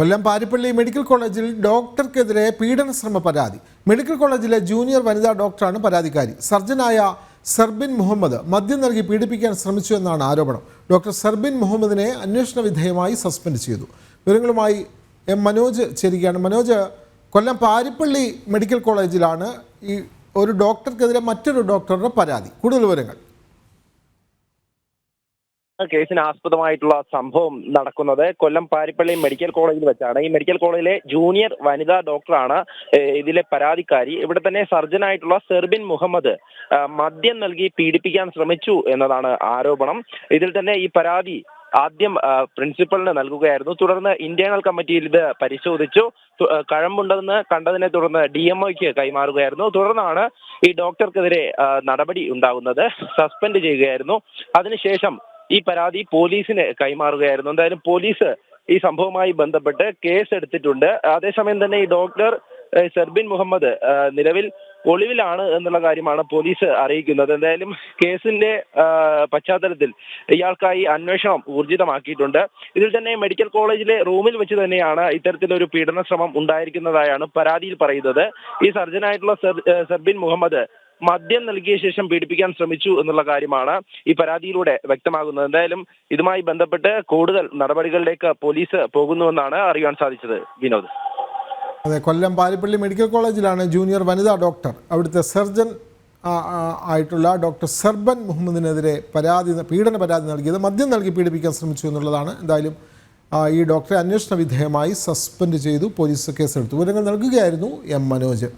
കൊല്ലം Parippally medical കോളേജിൽ ഡോക്ടർക്കെതിരെ പീഡനശ്രമ പരാതി. Medical കോളേജിലെ ജൂനിയർ വനിതാ ഡോക്ടറാണ് പരാതിക്കാരി. സർജനായ സർബിൻ മുഹമ്മദ് മദ്യം നൽകി പീഡിപ്പിക്കാൻ ശ്രമിച്ചു എന്നാണ് ആരോപണം. ഡോക്ടർ സർബിൻ മുഹമ്മദിനെ അന്വേഷണ വിധേയമായി സസ്പെൻഡ് ചെയ്തു. വിവരങ്ങളുമായി എം മനോജ് ചേരുകയാണ്. മനോജ്, കൊല്ലം പാരിപ്പള്ളി മെഡിക്കൽ കോളേജിലാണ് ഈ ഒരു ഡോക്ടർക്കെതിരെ മറ്റൊരു ഡോക്ടറുടെ പരാതി. കൂടുതൽ വിവരങ്ങൾ. കേസിന് ആസ്പദമായിട്ടുള്ള സംഭവം നടക്കുന്നത് കൊല്ലം പാരിപ്പള്ളി മെഡിക്കൽ കോളേജിൽ വെച്ചാണ്. ഈ മെഡിക്കൽ കോളേജിലെ ജൂനിയർ വനിതാ ഡോക്ടറാണ് ഇതിലെ പരാതിക്കാരി. ഇവിടെ തന്നെ സർജനായിട്ടുള്ള സെർബിൻ മുഹമ്മദ് മദ്യം നൽകി പീഡിപ്പിക്കാൻ ശ്രമിച്ചു എന്നതാണ് ആരോപണം. ഇതിൽ തന്നെ ഈ പരാതി ആദ്യം പ്രിൻസിപ്പലിന് നൽകുകയായിരുന്നു. തുടർന്ന് ഇന്റേണൽ കമ്മിറ്റിയിൽ ഇത് പരിശോധിച്ചു. കഴമ്പുണ്ടെന്ന് കണ്ടതിനെ തുടർന്ന് DMOയ്ക്ക് കൈമാറുകയായിരുന്നു. തുടർന്നാണ് ഈ ഡോക്ടർക്കെതിരെ നടപടി ഉണ്ടാകുന്നത്. സസ്പെൻഡ് ചെയ്യുകയായിരുന്നു. അതിനുശേഷം ഈ പരാതി പോലീസിന് കൈമാറുകയായിരുന്നു. എന്തായാലും പോലീസ് ഈ സംഭവവുമായി ബന്ധപ്പെട്ട് കേസ് എടുത്തിട്ടുണ്ട്. അതേസമയം തന്നെ ഈ ഡോക്ടർ സെർബിൻ മുഹമ്മദ് നിലവിൽ ഒളിവിലാണ് എന്നുള്ള കാര്യമാണ് പോലീസ് അറിയിക്കുന്നത്. എന്തായാലും കേസിന്റെ പശ്ചാത്തലത്തിൽ ഇയാൾക്കായി അന്വേഷണം ഊർജിതമാക്കിയിട്ടുണ്ട്. ഇതിൽ തന്നെ മെഡിക്കൽ കോളേജിലെ റൂമിൽ വെച്ച് തന്നെയാണ് ഇത്തരത്തിലൊരു പീഡന ശ്രമം ഉണ്ടായിരിക്കുന്നതായാണ് പരാതിയിൽ പറയുന്നത്. ഈ സർജനായിട്ടുള്ള സെർബിൻ മുഹമ്മദ് മദ്യം നൽകിയ ശേഷം പീഡിപ്പിക്കാൻ ശ്രമിച്ചു എന്നുള്ള കാര്യമാണ് ഈ പരാതിയിലൂടെ വ്യക്തമാകുന്നത്. എന്തായാലും ഇതുമായി ബന്ധപ്പെട്ട് കൂടുതൽ നടപടികളിലേക്ക് പോലീസ് പോകുന്നുവെന്നാണ് അറിയാൻ സാധിച്ചത്. വിനോദ്. അതെ, കൊല്ലം പാരിപ്പള്ളി മെഡിക്കൽ കോളേജിലാണ് ജൂനിയർ വനിതാ ഡോക്ടർ, അവിടുത്തെ സർജൻ ആയിട്ടുള്ള ഡോക്ടർ സർബൻ മുഹമ്മദിനെതിരെ പീഡന പരാതി നൽകിയത്. മദ്യം നൽകി പീഡിപ്പിക്കാൻ ശ്രമിച്ചു എന്നുള്ളതാണ്. എന്തായാലും ഈ ഡോക്ടറെ അന്വേഷണ വിധേയമായി സസ്പെൻഡ് ചെയ്തു. പോലീസ് കേസെടുത്തു. വിവരങ്ങൾ നൽകുകയായിരുന്നു എം മനോജ്.